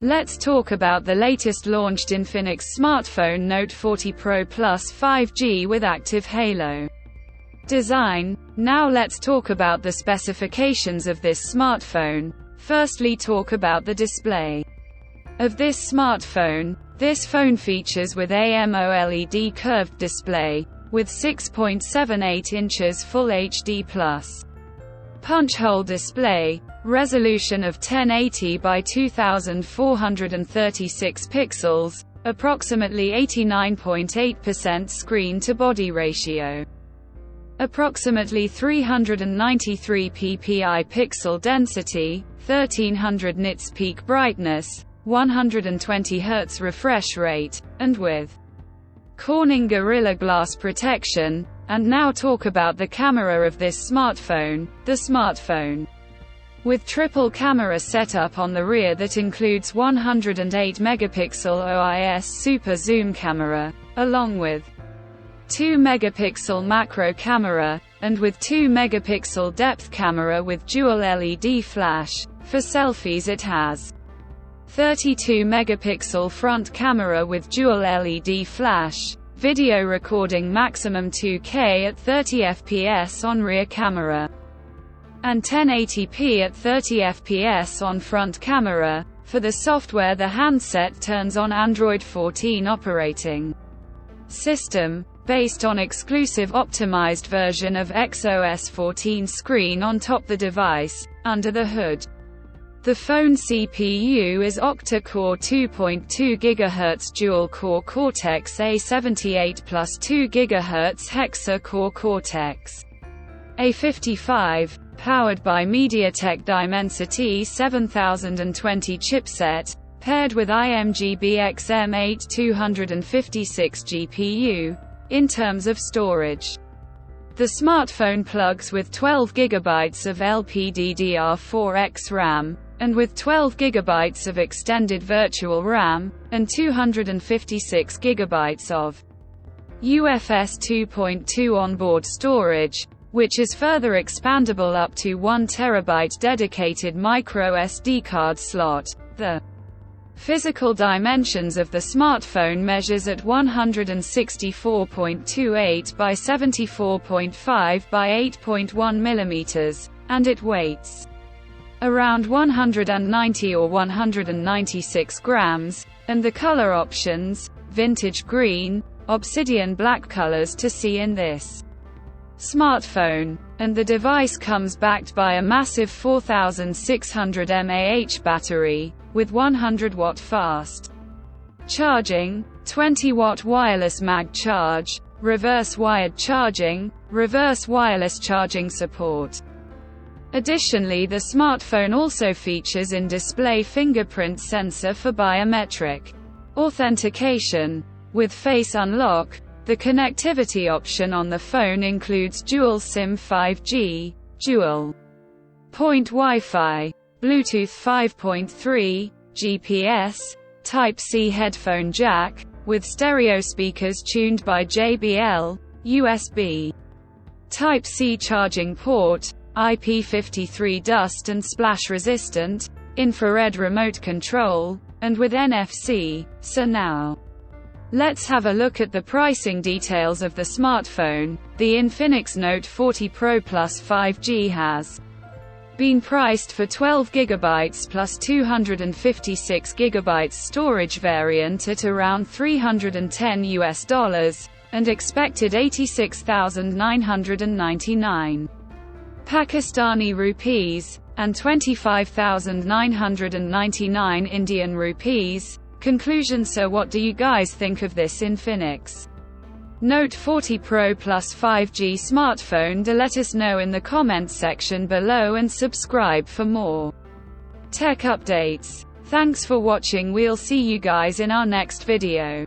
Let's talk about the latest launched Infinix smartphone Note 40 Pro Plus 5G with active halo design. Now let's talk about the specifications of this smartphone. Firstly, talk about the display of this smartphone. This phone features with AMOLED curved display, with 6.78 inches Full HD+. Punch hole display, resolution of 1080 by 2436 pixels, approximately 89.8% screen-to-body ratio. Approximately 393 ppi pixel density, 1300 nits peak brightness, 120 Hz refresh rate, and with Corning Gorilla Glass protection. And now talk about the camera of this smartphone. The smartphone with triple camera setup on the rear that includes 108 megapixel OIS super zoom camera, along with 2 megapixel macro camera, and with 2 megapixel depth camera with dual LED flash. For selfies it has 32 megapixel front camera with dual LED flash, video recording maximum 2K at 30 fps on rear camera, and 1080p at 30 fps on front camera. For the software, the handset turns on Android 14 operating system, based on exclusive optimized version of XOS 14 screen on top the device. Under the hood, the phone CPU is octa-core 2.2 GHz dual-core Cortex-A78 plus 2 GHz hexa-core Cortex-A55, powered by MediaTek Dimensity 7020 chipset, paired with IMG-BX M8 256 GPU. In terms of storage, the smartphone plugs with 12 GB of LPDDR4X RAM, and with 12 GB of extended virtual RAM, and 256 GB of UFS 2.2 onboard storage, which is further expandable up to 1 TB dedicated micro SD card slot. The physical dimensions of the smartphone measures at 164.28 by 74.5 by 8.1 mm, and it weighs around 190 or 196 grams, and the color options, vintage green, obsidian black colors to see in this smartphone, and the device comes backed by a massive 4600 mAh battery, with 100 watt fast charging, 20 watt wireless mag charge, reverse wired charging, reverse wireless charging support. Additionally, the smartphone also features in-display fingerprint sensor for biometric authentication. With Face Unlock, the connectivity option on the phone includes dual SIM 5G, dual-point Wi-Fi, Bluetooth 5.3, GPS, Type-C headphone jack, with stereo speakers tuned by JBL, USB Type-C charging port, IP53 dust and splash resistant, infrared remote control, and with NFC. So now, let's have a look at the pricing details of the smartphone. The Infinix Note 40 Pro Plus 5G has been priced for 12 GB plus 256 GB storage variant at around $310 and expected 86,999 Pakistani rupees, and 25,999 Indian rupees. Conclusion: so what do you guys think of this Infinix Note 40 Pro Plus 5G smartphone? Do let us know in the comments section below and subscribe for more tech updates. Thanks for watching. We'll see you guys in our next video.